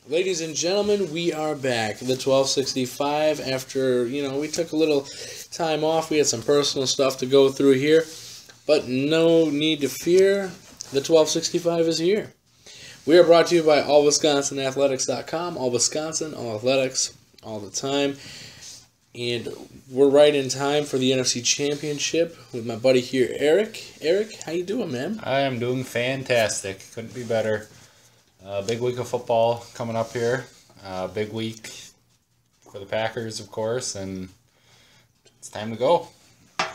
Ladies and gentlemen, we are back. The 1265 after, we took a little time off. We had some personal stuff to go through here. But no need to fear. The 1265 is here. We are brought to you by allwisconsinathletics.com. All Wisconsin, all athletics, all the time. And we're right in time for the NFC Championship with my buddy here, Arrick. Arrick, how you doing, man? I am doing fantastic. Couldn't be better. Big week of football coming up here. Big week for the Packers, of course, and it's time to go.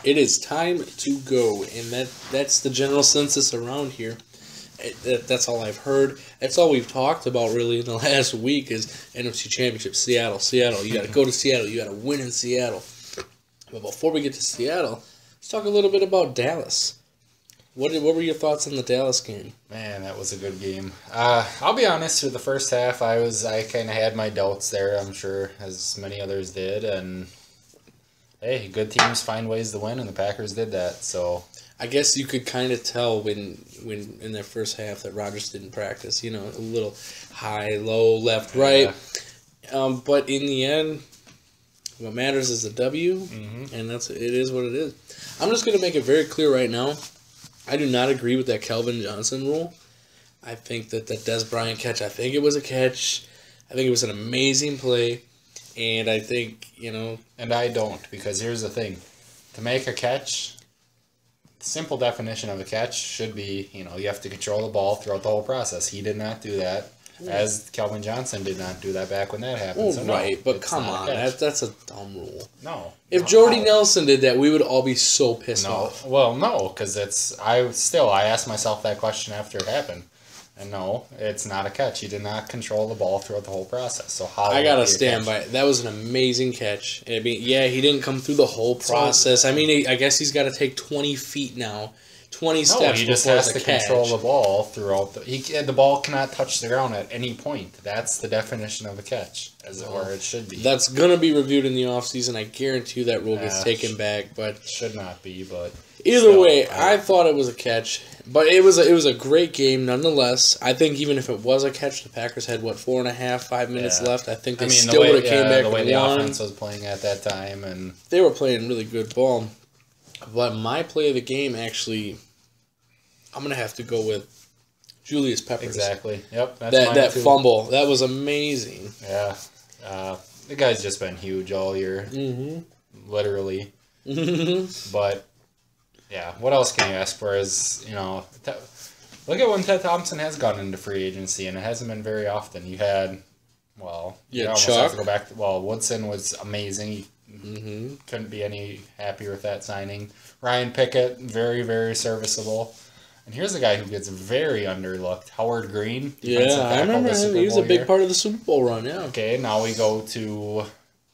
It is time to go, and that's the general census around here. That's all I've heard. That's all we've talked about really in the last week is NFC Championship, Seattle. You got to go to Seattle. You got to win in Seattle. But before we get to Seattle, let's talk a little bit about Dallas. What were your thoughts on the Dallas game? Man, that was a good game. I'll be honest, through the first half, I kind of had my doubts there, I'm sure, as many others did. And, hey, good teams find ways to win, and the Packers did that. So I guess you could kind of tell when in their first half that Rodgers didn't practice. A little high, low, left, right. Yeah. But in the end, what matters is the W, and it is what it is. I'm just going to make it very clear right now. I do not agree with that Calvin Johnson rule. I think that Des Bryant catch, I think it was a catch. I think it was an amazing play. And I think, And I don't, because here's the thing. To make a catch, the simple definition of a catch should be, you have to control the ball throughout the whole process. He did not do that, as Calvin Johnson did not do that back when that happened. Oh, so right, but come on, that's a dumb rule. No. If Jordy Nelson did that, we would all be so pissed off. Well, no, because I asked myself that question after it happened. And no, it's not a catch. He did not control the ball throughout the whole process. So how? I gotta stand by it. That was an amazing catch. I mean, yeah, he didn't come through the whole process. I mean, I guess he's got to take 20 feet now. 20 steps. No, he just has to control the ball throughout the ball cannot touch the ground at any point. That's the definition of a catch, where it should be. That's gonna be reviewed in the offseason. I guarantee you that rule gets taken back, but should not be. But either way, I thought it was a catch. But it was a great game nonetheless. I think even if it was a catch, the Packers had 4.5, 5 minutes left. I think they still would have came back the way and the won. offense was playing at that time, and they were playing really good ball. But my play of the game, actually, I'm gonna have to go with Julius Peppers. Exactly. Yep. That fumble, that was amazing. Yeah. The guy's just been huge all year. Literally. But yeah, what else can you ask for? Look at when Ted Thompson has gone into free agency, and it hasn't been very often. You had, you almost have to go back. Woodson was amazing. Couldn't be any happier with that signing. Ryan Pickett, very, very serviceable. And here's a guy who gets very underlooked, Howard Green. Yeah, I remember him. He was a big part of the Super Bowl run, yeah. Okay, now we go to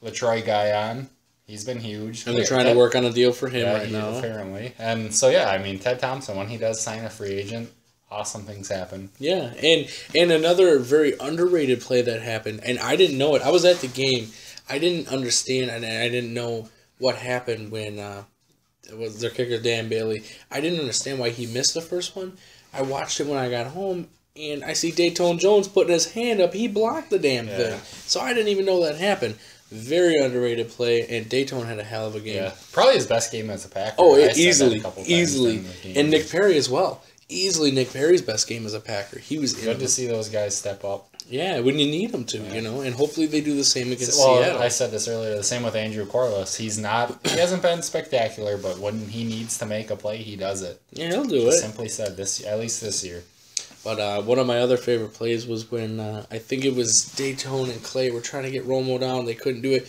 LaTroy Guion. He's been huge. And they're trying to work on a deal for him right now. Apparently. And so, yeah, I mean, Ted Thompson, when he does sign a free agent, awesome things happen. Yeah, and another very underrated play that happened, and I didn't know it. I was at the game. I didn't understand, and I didn't know what happened when it was their kicker, Dan Bailey. I didn't understand why he missed the first one. I watched it when I got home, and I see Dayton Jones putting his hand up. He blocked the damn thing. So I didn't even know that happened. Very underrated play, and Dayton had a hell of a game. Yeah, probably his best game as a Packer. Oh, easily. And Nick Perry as well. Easily Nick Perry's best game as a Packer. He was good to see those guys step up. Yeah, when you need them to, and hopefully they do the same against Seattle. I said this earlier, the same with Andrew Corliss. He hasn't been spectacular, but when he needs to make a play, he does it. Yeah, he'll do it. Simply said, at least this year. But one of my other favorite plays was when I think it was Dayton and Clay were trying to get Romo down. They couldn't do it.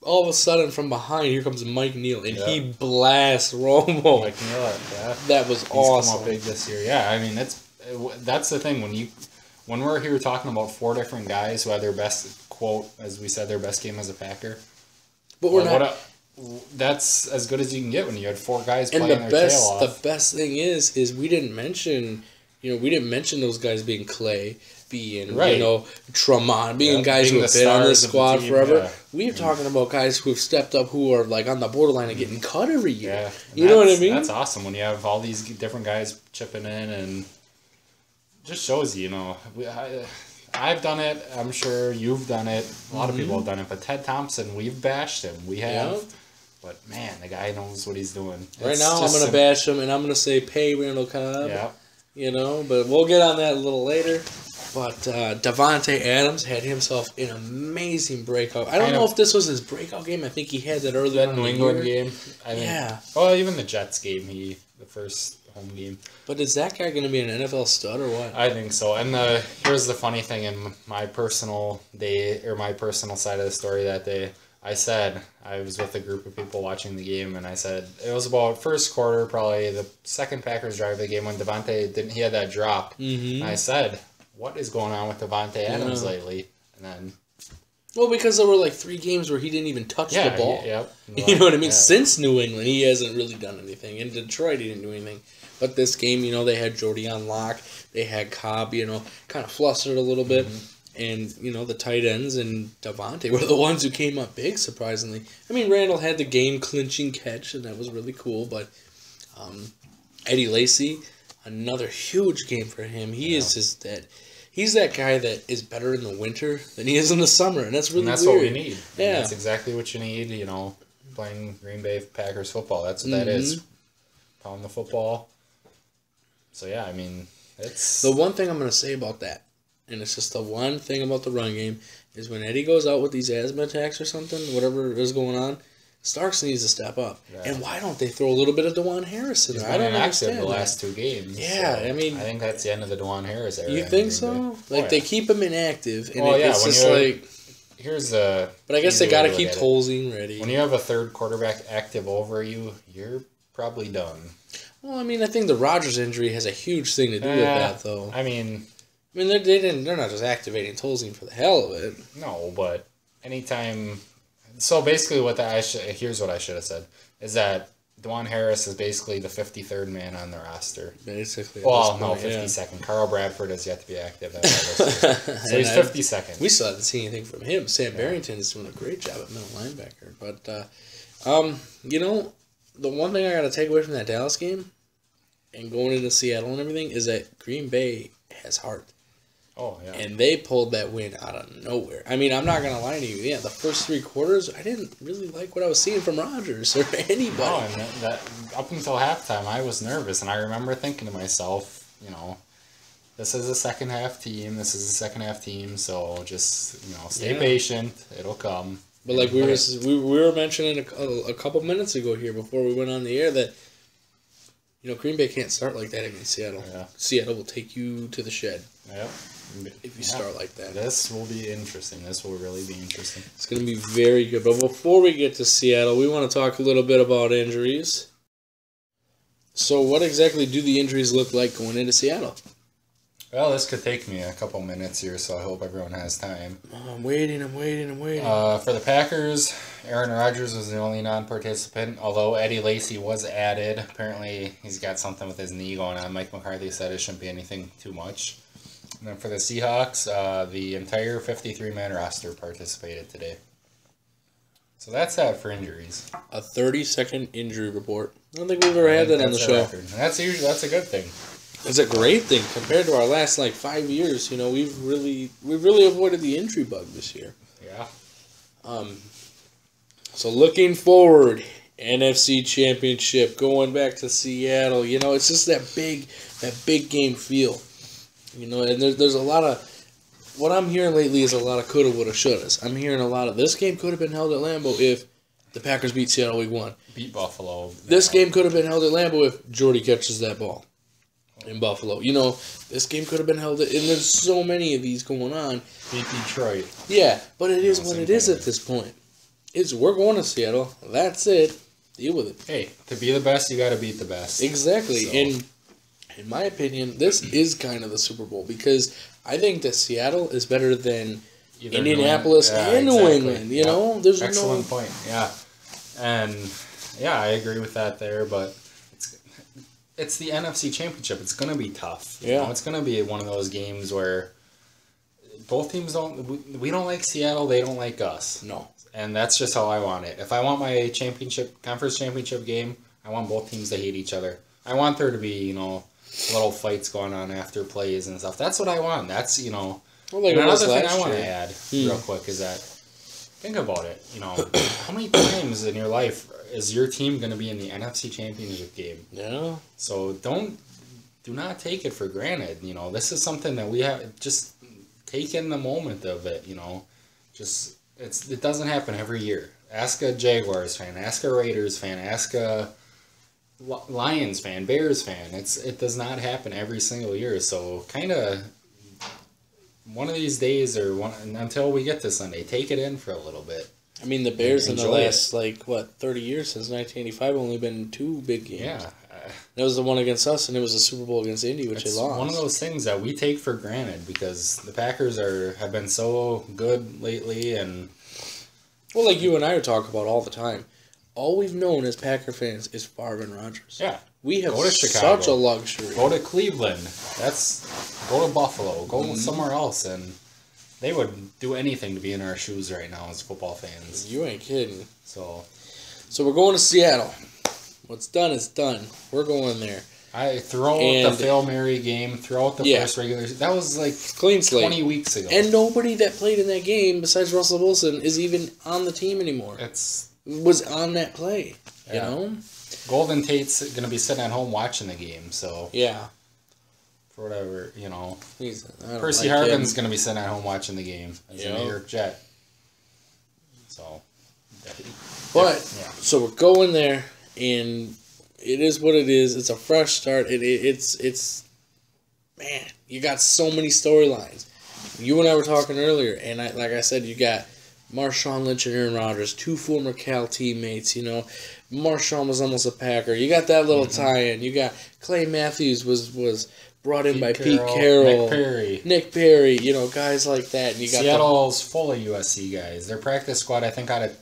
All of a sudden, from behind, here comes Mike Neal, and he blasts Romo. Mike Neal, that was awesome. He's come up big this year. Yeah, I mean that's the thing when we're here talking about 4 different guys who had their best quote, as we said, their best game as a Packer. But that's as good as you can get when you had 4 guys playing their tail off. The best thing is we didn't mention. We didn't mention those guys being Clay, being Tremont, being guys who have been on this squad forever. Yeah. We're talking about guys who have stepped up, who are on the borderline of getting cut every year. Yeah. You know what I mean? That's awesome when you have all these different guys chipping in, and just shows you. I've done it. I'm sure you've done it. A lot of people have done it. But Ted Thompson, we've bashed him. We have. Yep. But, man, the guy knows what he's doing. Right now, I'm going to bash him, and I'm going to say pay Randall Cobb. Yeah. You know, but we'll get on that a little later. But Davante Adams had himself an amazing breakout. I don't know if this was his breakout game. I think he had that earlier in the New England game. Yeah. Well, even the Jets game, the first home game. But is that guy going to be an NFL stud or what? I think so. And here's the funny thing in my personal side of the story that day. I was with a group of people watching the game, and I said it was about first quarter, probably the second Packers drive of the game when Davante he had that drop. Mm-hmm. And I said, what is going on with Davante Adams lately? And then, well, because there were like 3 games where he didn't even touch the ball. You know what I mean? Yeah. Since New England, he hasn't really done anything. In Detroit, he didn't do anything. But this game, they had Jordy on lock. They had Cobb, kind of flustered a little bit. Mm-hmm. And, the tight ends and Davante were the ones who came up big, surprisingly. I mean, Randall had the game-clinching catch, and that was really cool. But Eddie Lacy, another huge game for him. He's that guy that is better in the winter than he is in the summer, and that's really weird. What we need. Yeah. And that's exactly what you need, playing Green Bay Packers football. That's what that is. Pound the football. So, yeah, I mean, it's... The one thing I'm going to say about that, and it's just the one thing about the run game, is when Eddie goes out with these asthma attacks or something, whatever is going on, Starks needs to step up. Yeah. And why don't they throw a little bit of DeJuan Harris in there? I don't understand the last 2 games. Yeah, so I mean... I think that's the end of the DeJuan Harris era. You think so? They keep him inactive, and it's just like... Here's a... But I guess they got to keep Tolzien ready. When you have a third quarterback active over you, you're probably done. Well, I mean, I think the Rodgers injury has a huge thing to do with that, though. I mean, they're not just activating Tolzien for the hell of it. No, but anytime... So basically here's what I should have said, is that DeJuan Harris is basically the 53rd man on the roster. Basically. Well, no, 52nd. Carl Bradford has yet to be active. So he's 52nd. We still haven't seen anything from him. Sam Barrington is doing a great job at middle linebacker. But, the one thing I got to take away from that Dallas game and going into Seattle and everything is that Green Bay has heart. Oh, yeah. And they pulled that win out of nowhere. I mean, I'm not going to lie to you. Yeah, the first 3 quarters, I didn't really like what I was seeing from Rodgers or anybody. No, and that up until halftime, I was nervous. And I remember thinking to myself, this is a second-half team. So just, stay patient. It'll come. But like we were mentioning a couple minutes ago here before we went on the air that, Green Bay can't start like that against Seattle. Yeah. Seattle will take you to the shed. Yep. If you start like that. This will be interesting. This will really be interesting. It's going to be very good. But before we get to Seattle, we want to talk a little bit about injuries. So what exactly do the injuries look like going into Seattle? Well, this could take me a couple minutes here, so I hope everyone has time. Oh, I'm waiting. For the Packers, Aaron Rodgers was the only non-participant, although Eddie Lacy was added. Apparently, he's got something with his knee going on. Mike McCarthy said it shouldn't be anything too much. And then for the Seahawks, the entire 53-man roster participated today. So that's that for injuries. A 30-second injury report. I don't think we've ever had that on the show. That's a good thing. It's a great thing compared to our last 5 years. We've really avoided the injury bug this year. Yeah. So looking forward, NFC Championship, going back to Seattle. It's just that big game feel. And there's a lot of what I'm hearing lately is a lot of coulda, woulda, shouldas. I'm hearing a lot of this game could have been held at Lambeau if the Packers beat Seattle week 1. Beat Buffalo. This game could have been held at Lambeau if Jordy catches that ball in Buffalo. This game could have been held at, and there's so many of these going on. Beat Detroit. Yeah, but it is what it is at this point. We're going to Seattle. That's it. Deal with it. Hey, to be the best, you got to beat the best. Exactly. So. And in my opinion, this is kind of the Super Bowl because I think that Seattle is better than Indianapolis and New England. There's excellent point. Yeah, and I agree with that there. But it's the NFC Championship. It's going to be tough. Yeah, it's going to be one of those games where both teams we don't like Seattle. They don't like us. No, and that's just how I want it. If I want my conference championship game, I want both teams to hate each other. I want there to be little fights going on after plays and stuff. That's what I want. That's Well, like and another thing last I want year. to add real quick is that, think about it. How many times in your life is your team going to be in the NFC Championship game? Yeah. So do not take it for granted. This is something that we have just take in the moment of it. It doesn't happen every year. Ask a Jaguars fan, ask a Raiders fan, ask a Lions fan, Bears fan. It does not happen every single year. So kind of one of these days until we get to Sunday, take it in for a little bit. I mean, the Bears in the last, 30 years since 1985 only been 2 big games. Yeah. That was the one against us, and it was a Super Bowl against Indy, which they lost. It's one of those things that we take for granted because the Packers have been so good lately. And well, like you and I are talking about all the time, all we've known as Packer fans is Favre and Rodgers. Yeah. We have go to Chicago. such a luxury. Go to Cleveland. Go to Buffalo. Go somewhere else, and they would do anything to be in our shoes right now as football fans. You ain't kidding. So we're going to Seattle. What's done is done. We're going there. I throw out the Hail Mary game, throw out the first regular. That was like clean slate 20 weeks ago. And nobody that played in that game besides Russell Wilson is even on the team anymore. Was on that play, you know? Golden Tate's going to be sitting at home watching the game, so... Yeah. For whatever, Percy Harvin's going to be sitting at home watching the game as a New York Jet. So... So we're going there, and it is what it is. It's a fresh start. It's man, you got so many storylines. You and I were talking earlier, and like I said, you got Marshawn Lynch and Aaron Rodgers, 2 former Cal teammates. Marshawn was almost a Packer. You got that little tie-in. You got Clay Matthews was brought in by Pete Carroll, Nick Perry. Guys like that. And you got Seattle's full of USC guys. Their practice squad, I think, out of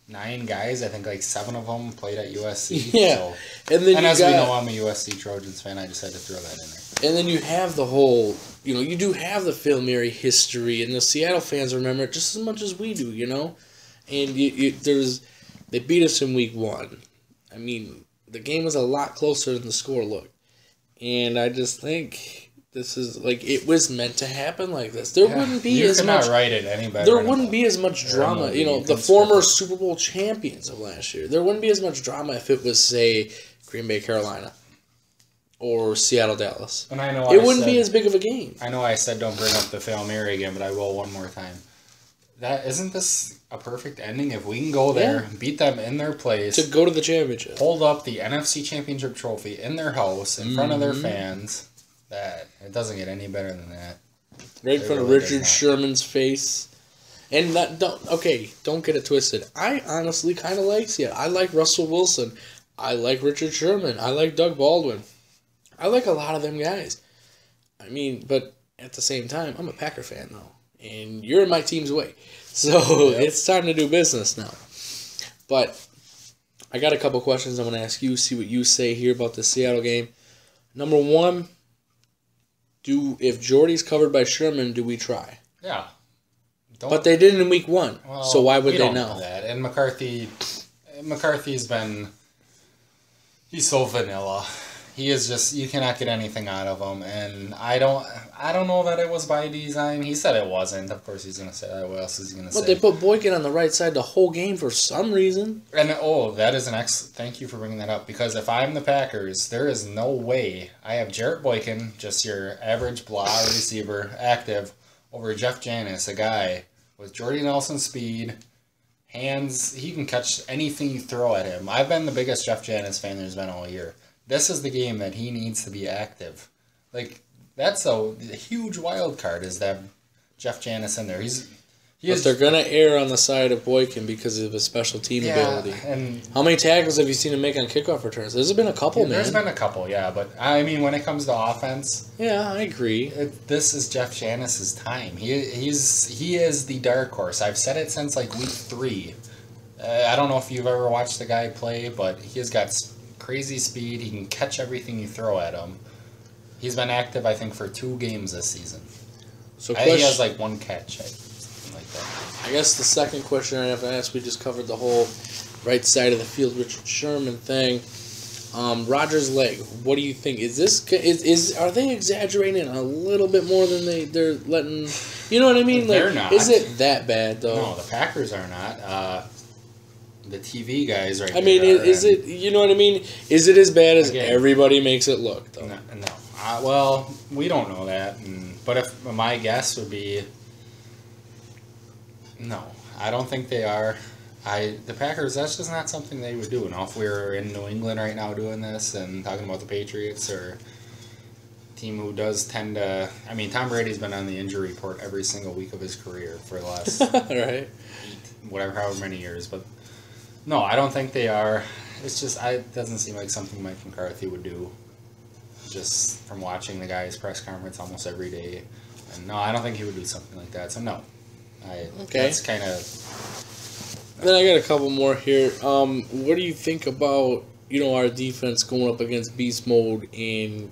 9 guys, I think 7 of them played at USC. Yeah, so. And as we know, I'm a USC Trojans fan. I just had to throw that in there. And then you have the whole, you do have the Hail Mary history, and the Seattle fans remember it just as much as we do, And they beat us in week 1. I mean, the game was a lot closer than the score looked. And I just think this is, it was meant to happen like this. There wouldn't be as much... You could not write it any better. There wouldn't be as much drama. The former Super Bowl champions of last year. There wouldn't be as much drama if it was, say, Green Bay, Carolina. Or Seattle, Dallas. And I know it wouldn't be as big of a game. I know I said don't bring up the Hail Mary again, but I will one more time. Isn't this a perfect ending? If we can go there, beat them in their place, to go to the championship, hold up the NFC Championship trophy in their house in front of their fans, it doesn't get any better than that. Right in front of Richard Sherman's face. And don't get it twisted. I honestly kind of like Seattle. I like Russell Wilson. I like Richard Sherman. I like Doug Baldwin. I like a lot of them guys. I mean, but at the same time, I'm a Packer fan, though. And you're in my team's way. So it's time to do business now. But I got a couple questions I want to ask you, see what you say here about the Seattle game. Number 1, if Jordy's covered by Sherman, do we try? Yeah. But they didn't in week 1, so why would they now? Know that. And McCarthy's been... He's so vanilla. He is just, you cannot get anything out of him, and I don't know that it was by design. He said it wasn't. Of course he's going to say that. What else is he going to say? But they put Boykin on the right side the whole game for some reason. And, that is an excellent, thank you for bringing that up, because if I'm the Packers, there is no way I have Jarrett Boykin, just your average blah receiver, active, over Jeff Janis, a guy with Jordy Nelson speed, hands, he can catch anything you throw at him. I've been the biggest Jeff Janis fan there's been all year. This is the game that he needs to be active. That's a huge wild card, is that Jeff Janis in there. But they're going to err on the side of Boykin because of his special team ability. And how many tackles have you seen him make on kickoff returns? There's been a couple, man. There's been a couple, yeah. But, I mean, when it comes to offense... Yeah, I agree. This is Jeff Janis' time. He is the dark horse. I've said it since, week 3. I don't know if you've ever watched the guy play, but he has got... crazy speed. He can catch everything you throw at him. He's been active, I think, for 2 games this season. So I think he has 1 catch, something like that. I guess the second question I have to ask, we just covered the whole right side of the field Richard Sherman thing. Rodgers' leg. What do you think? Are they exaggerating a little bit more than they're letting? You know what I mean? They're not. Is it that bad though? No, the Packers are not. The TV guys right I mean, is it? You know what I mean? Is it as bad as everybody makes it look though? No. Well, we don't know that. But if my guess would be, no, I don't think they are. The Packers, that's just not something they would do. Now, if we were in New England right now doing this and talking about the Patriots or a team who does tend to... I mean, Tom Brady's been on the injury report every single week of his career for the last... right. however many years. But, no, I don't think they are. It's just, it doesn't seem like something Mike McCarthy would do. Just from watching the guy's press conference almost every day. And, no, I don't think he would do something like that. So, no. That's kind of... Then I got a couple more here. What do you think about, our defense going up against beast mode and,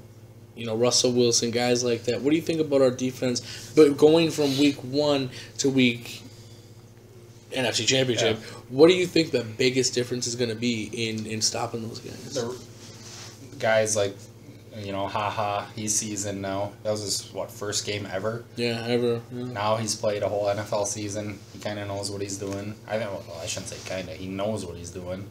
Russell Wilson, guys like that? What do you think about our defense? But going from week 1 to week NFC Championship, what do you think the biggest difference is going to be in stopping those guys? The guys like, he's seasoned now. That was his, first game ever? Yeah, ever. Yeah. Now he's played a whole NFL season. He kind of knows what he's doing. I shouldn't say kind of. He knows what he's doing.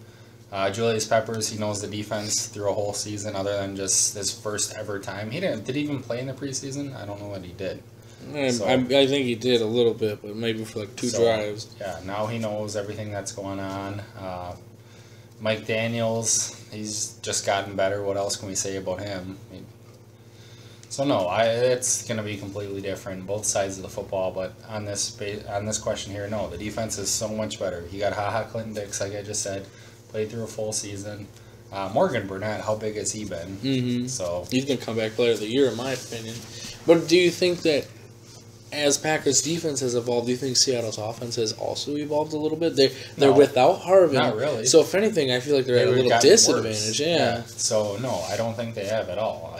Julius Peppers, he knows the defense through a whole season other than just his first ever time. Did he even play in the preseason? I don't know that he did. I think he did a little bit, but maybe for like two drives. Yeah, now he knows everything that's going on. Mike Daniels, he's just gotten better. What else can we say about him? So no, it's going to be completely different, both sides of the football. But on this question here, no, the defense is so much better. You got Clinton Dix, like I just said, played through a full season. Morgan Burnett, how big has he been? Mm-hmm. So he's going to come back player of the year, in my opinion. But do you think that as Packers' defense has evolved, do you think Seattle's offense has also evolved a little bit? They're without Harvin. Not really. So if anything, I feel like they're at a little disadvantage. Yeah. So no, I don't think they have at all.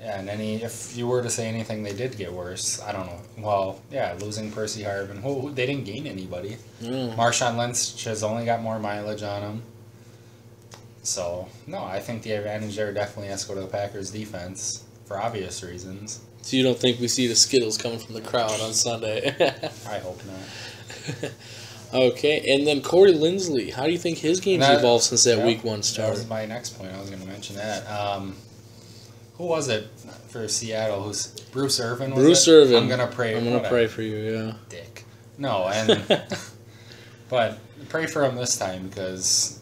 If you were to say anything, they did get worse. I don't know. Well, yeah, losing Percy Harvin. They didn't gain anybody. Marshawn Lynch has only got more mileage on him. So no, I think the advantage there definitely has to go to the Packers' defense for obvious reasons. So you don't think we see the Skittles coming from the crowd on Sunday? I hope not. Okay, and then Corey Linsley, how do you think his game's evolved since that week 1 start? That was my next point. I was going to mention that. Who was it for Seattle? Who's Bruce Irvin? Bruce Irvin. I'm gonna pray for you. Yeah. Dick. No, but pray for him this time because.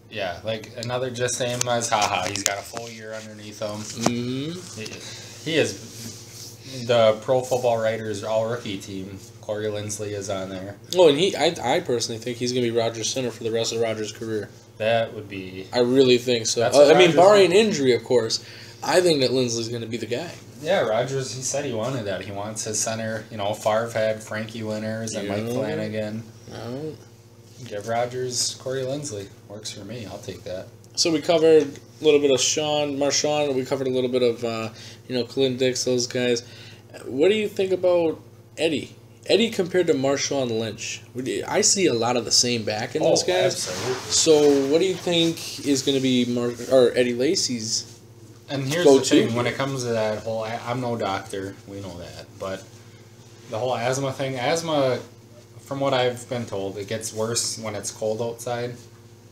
Yeah, like another just same as He's got a full year underneath him. Mm-hmm. He is the Pro Football Writers All-Rookie team. Corey Linsley is on there. Oh, and I personally think he's going to be Rodgers' center for the rest of Rodgers' career. That would be... I really think so. Barring injury, of course, I think that Linsley's going to be the guy. Yeah, Rodgers, he said he wanted that. He wants his center. Favre had Frankie Winters and Mike Flanagan. No. Give Rodgers Corey Linsley. Works for me. I'll take that. So we covered a little bit of Marshawn. We covered a little bit of, Clinton Dix, those guys. What do you think about Eddie? Eddie compared to Marshawn Lynch. I see a lot of the same back in those guys. Absolutely. So what do you think is going to be Eddie Lacy's And here's the thing. When it comes to that whole... I'm no doctor. We know that. But the whole asthma thing... From what I've been told, it gets worse when it's cold outside.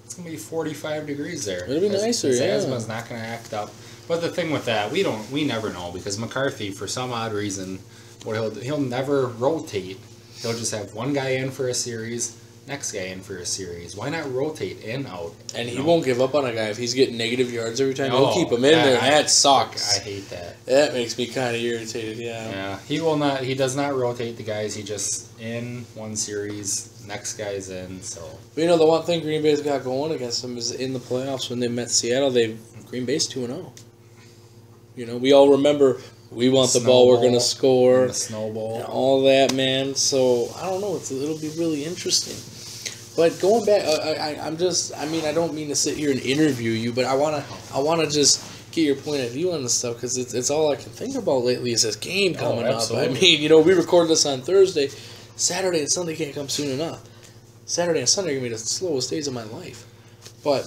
It's going to be 45 degrees there. It'll be nicer, his asthma's not going to act up. But the thing with that, we never know because McCarthy, for some odd reason, he'll never rotate. He'll just have one guy in for a series, next guy in for a series. Why not rotate in, out? And he won't give up on a guy if he's getting negative yards every time. He'll keep him in there. That sucks. I hate that. That makes me kind of irritated, yeah. Yeah, he will not. He does not rotate the guys. He just in one series, next guy's in. So the one thing Green Bay's got going against them is in the playoffs when they met Seattle, Green Bay's 2-0. We all remember we want the ball, we're gonna score, the snowball, and all that, man. So I don't know. It'll be really interesting. But going back, I don't mean to sit here and interview you, but I wanna just get your point of view on this stuff because it's all I can think about lately is this game coming up. I mean, we record this on Thursday, Saturday and Sunday can't come soon enough. Saturday and Sunday are gonna be the slowest days of my life. But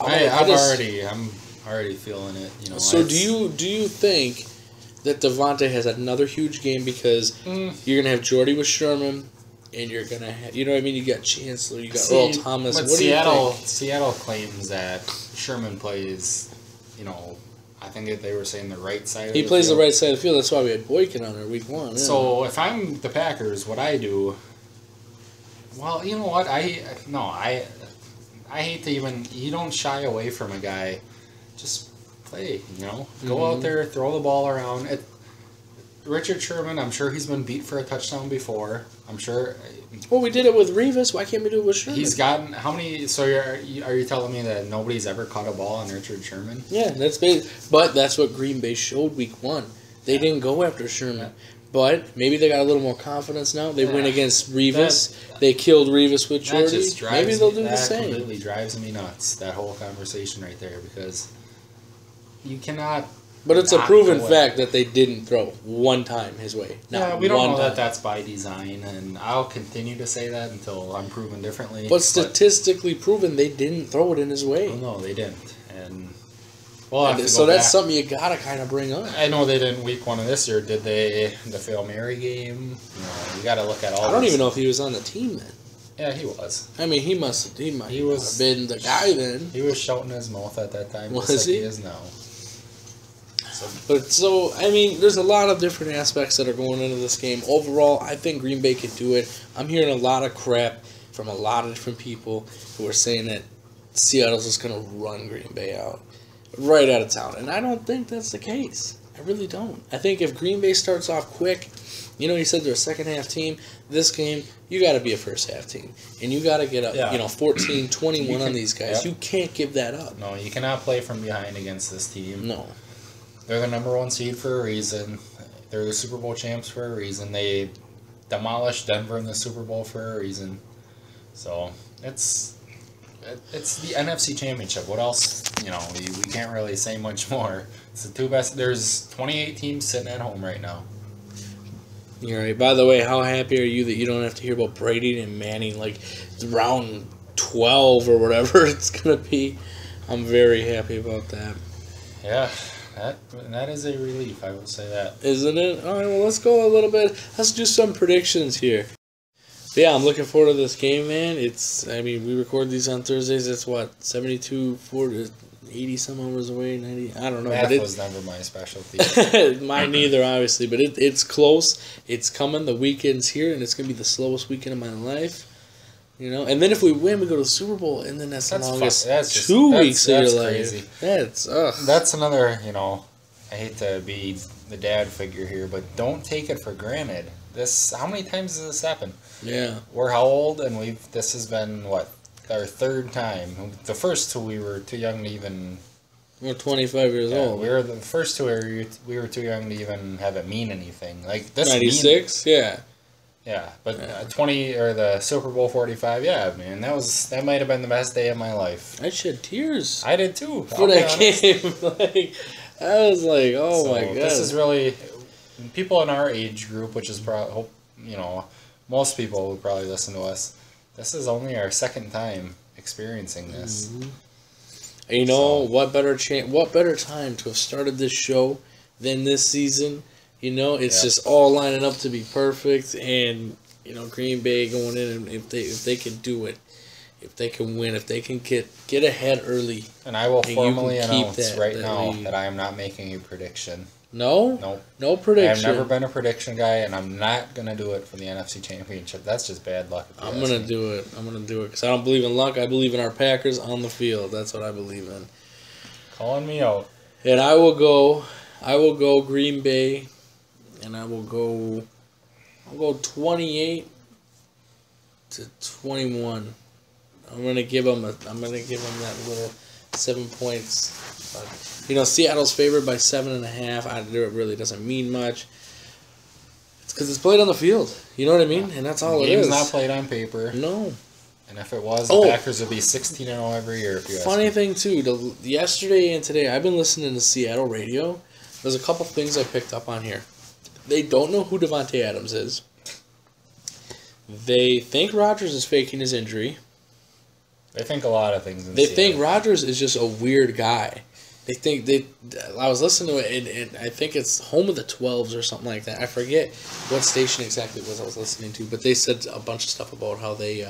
I'm already feeling it. You know. So do you think that Devontae has another huge game because you're gonna have Jordy with Sherman, and you're gonna have, you know what I mean? You got Chancellor, you got Earl Thomas. But what do you think? Seattle claims that Sherman plays, you know, I think they were saying the right side of the field. He plays the right side of the field. That's why we had Boykin on there week 1. Yeah. So if I'm the Packers, what I do, well, you know what? I hate to even, you don't shy away from a guy. Just play, you know. Go out there, throw the ball around. Richard Sherman, I'm sure he's been beat for a touchdown before. I'm sure. Well, we did it with Revis. Why can't we do it with Sherman? He's gotten how many? So are you telling me that nobody's ever caught a ball on Richard Sherman? Yeah, but that's what Green Bay showed week 1. They didn't go after Sherman. Yeah. But maybe they got a little more confidence now. They win against Revis. They killed Revis with Jordy. Maybe they'll do the same. That completely drives me nuts, that whole conversation right there, because you cannot. But it's a proven fact that they didn't throw one time his way. We don't know that that's by design, and I'll continue to say that until I'm proven differently. But statistically proven, they didn't throw it in his way. Oh, no, they didn't. And so that's something you gotta kind of bring up. I know they didn't week 1 of this year. Did they? The Fail Mary game. You got to look at all. I don't even know if he was on the team then. Yeah, he was. I mean, he might have been the guy then. He was shouting his mouth at that time. Was he? He is now. So, I mean, there's a lot of different aspects that are going into this game. Overall, I think Green Bay can do it. I'm hearing a lot of crap from a lot of different people who are saying that Seattle's just going to run Green Bay out right out of town. And I don't think that's the case. I really don't. I think if Green Bay starts off quick, you said they're a second-half team. This game, you got to be a first-half team. And you got to get up, 14-21 on these guys. Yep. You can't give that up. No, you cannot play from behind against this team. No. They're the number 1 seed for a reason. They're the Super Bowl champs for a reason. They demolished Denver in the Super Bowl for a reason. So, it's the NFC Championship. What else? We can't really say much more. It's the 2 best. There's 28 teams sitting at home right now. You're right. By the way, how happy are you that you don't have to hear about Brady and Manning like round 12 or whatever it's going to be? I'm very happy about that. Yeah. That is a relief, I will say that. Isn't it? All right, well, let's go a little bit. Let's do some predictions here. But yeah, I'm looking forward to this game, man. We record these on Thursdays. It's 72, 40, 80 some hours away, 90. I don't know. Math was never my specialty. Mine neither, obviously. But it's close. It's coming. The weekend's here, and it's going to be the slowest weekend of my life. And then if we win, we go to the Super Bowl, and then that's the longest 2 weeks of your life. That's another, I hate to be the dad figure here, but don't take it for granted. How many times has this happened? Yeah. We're how old, and this has been, our 3rd time. The first 2 we were too young to even... We're 25 years old. We were the first 2 we were too young to even have it mean anything. Like this 96, yeah. Yeah, but 20 or the Super Bowl 45, yeah, man, that might have been the best day of my life. I shed tears. I did too. For that game, I was like, oh my god. This is really people in our age group, which is probably most people would probably listen to us. This is only our 2nd time experiencing this. Mm-hmm. What better time to have started this show than this season? It's just all lining up to be perfect, and Green Bay going in, and if they can do it, if they can win, if they can get ahead early, and I will formally announce right now that I am not making a prediction. No, nope, no prediction. I've never been a prediction guy, and I'm not gonna do it for the NFC Championship. That's just bad luck. I'm gonna do it because I don't believe in luck. I believe in our Packers on the field. That's what I believe in. Calling me out. And I will go Green Bay. And I'll go 28-21. I'm gonna give them that little 7 points. But, Seattle's favored by 7.5. It really doesn't mean much. It's because it's played on the field. You know what I mean? And that's all it is. The game's not played on paper. No. And if it was, the Packers would be 16-0 every year. Funny thing too, yesterday and today, I've been listening to Seattle radio. There's a couple things I picked up on here. They don't know who Davante Adams is. They think Rodgers is faking his injury. They think a lot of things. They think Rodgers is just a weird guy. They think I was listening to it, and I think it's Home of the 12s or something like that. I forget what station exactly it was I was listening to, but they said a bunch of stuff about how they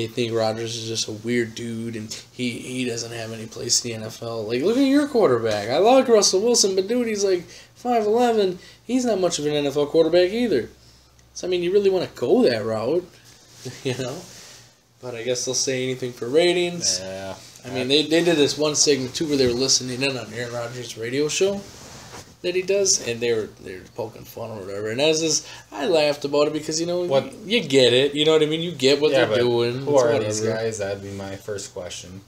think Rodgers is just a weird dude, and he doesn't have any place in the NFL. Like, look at your quarterback. I like Russell Wilson, but dude, he's like 5'11". He's not much of an NFL quarterback either. So, I mean, you really want to go that route, you know? But I guess they'll say anything for ratings. Yeah. I mean, they did this one segment, too, where they were listening in on Aaron Rodgers' radio show that he does, and they were poking fun or whatever. And I laughed about it because, you know, you get it. You know what I mean? You get what they're doing. Who are these guys? That'd be my first question.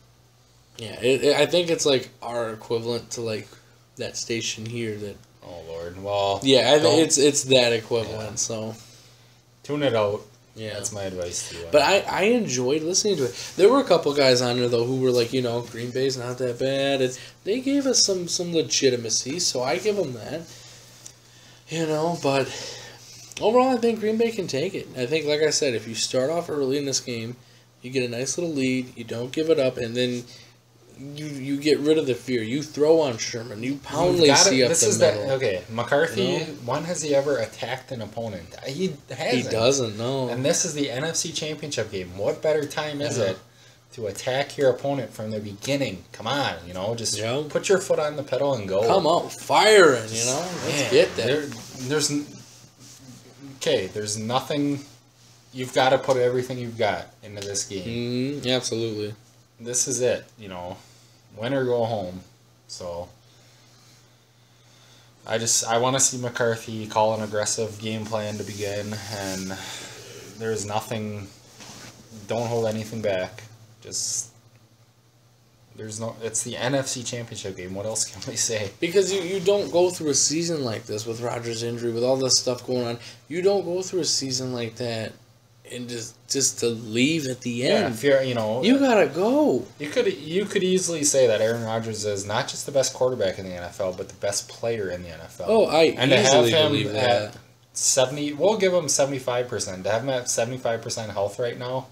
Yeah, I think it's like our equivalent to like that station here that. Oh Lord! Well. Yeah, I think it's that equivalent. Yeah. So. Tune it out. Yeah, that's my advice to you. But I enjoyed listening to it. There were a couple guys on there though who were like, you know, Green Bay's not that bad, and they gave us some legitimacy, so I give them that. You know, but overall, I think Green Bay can take it. I think, like I said, if you start off early in this game, you get a nice little lead, you don't give it up, and then you get rid of the fear. You throw on Sherman. You pound Lacey up the middle. Okay, McCarthy, you know? When has he ever attacked an opponent? He hasn't. He doesn't, no. And this is the NFC Championship game. What better time is it to attack your opponent from the beginning? Come on, you know, just put your foot on the pedal and go. Come on, firing, you know. Let's get that. There's nothing. You've got to put everything you've got into this game. Absolutely. This is it, you know. Win or go home. So I want to see McCarthy call an aggressive game plan to begin, and there's nothing. Don't hold anything back. It's the NFC Championship game. What else can we say? Because you don't go through a season like this with Rodgers' injury, with all this stuff going on. You don't go through a season like that and just to leave at the end. Yeah, if you're, you know, you gotta go. You could easily say that Aaron Rodgers is not just the best quarterback in the NFL, but the best player in the NFL. Oh, I easily believe that. 70, we'll give him 75%. To have him at 75% health right now,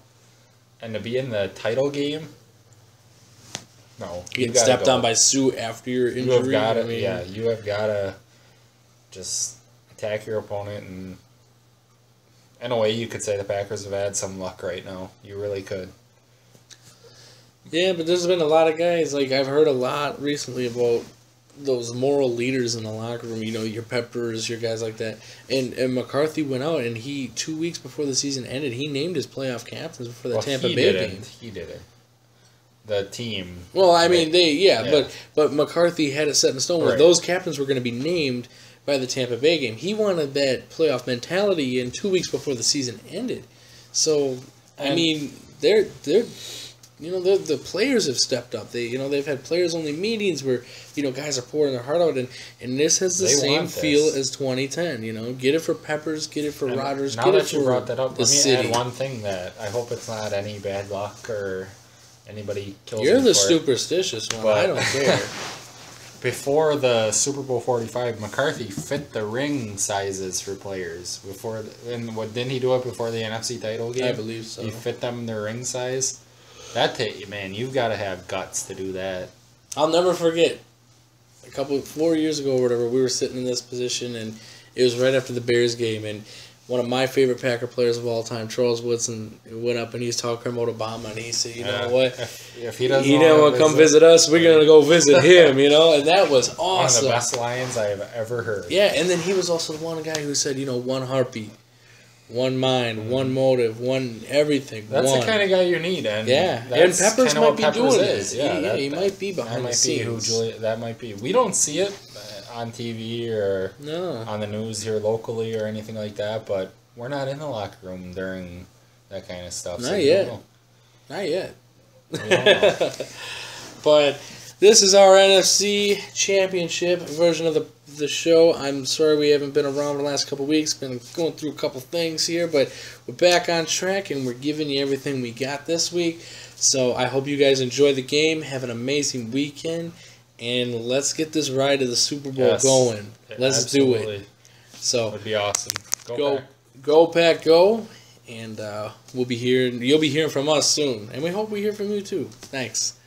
and to be in the title game. No, you get stepped on by Sue after your injury. You have got to just attack your opponent, and in a way, you could say the Packers have had some luck right now. You really could. Yeah, but there's been a lot of guys, like I've heard a lot recently about those moral leaders in the locker room, you know, your Peppers, your guys like that. And McCarthy went out, and 2 weeks before the season ended, he named his playoff captains for the Tampa Bay game. He did it. The team. Well, I mean, but McCarthy had it set in stone where those captains were going to be named by the Tampa Bay game. He wanted that playoff mentality in 2 weeks before the season ended. So, I mean, the players have stepped up. They've had players only meetings where, guys are pouring their heart out, and this has the same feel as 2010. Get it for Peppers, get it for Rodgers, get it for brought that up, let me add one thing that I hope it's not any bad luck or anybody kills me. You're the superstitious one. I don't care. Before the Super Bowl 45, McCarthy fit the ring sizes for players. Didn't he do it before the NFC title game? I believe so. He fit them their ring size. Man, you've got to have guts to do that. I'll never forget. 4 years ago or whatever, we were sitting in this position, and it was right after the Bears game, and one of my favorite Packer players of all time, Charles Woodson, went up and he was talking about Obama, and he said, you know what? If he doesn't want to come visit us, we're going to go visit him, and that was awesome. One of the best lines I have ever heard. Yeah, and then he was also the one guy who said, one heartbeat, one mind, one motive, one everything. That's the kind of guy you need, and and Peppers might be doing it. Yeah, he might be behind the scenes. That might be. We don't see it on TV or on the news here locally or anything like that, but we're not in the locker room during that kind of stuff. Not yet. But this is our NFC Championship version of the show. I'm sorry we haven't been around the last couple of weeks. Been going through a couple things here, but we're back on track, and we're giving you everything we got this week. So I hope you guys enjoy the game. Have an amazing weekend. And let's get this ride to the Super Bowl going. Let's do it. So it would be awesome. Go Pack, go. And we'll be hearing. You'll be hearing from us soon, and we hope we hear from you too. Thanks.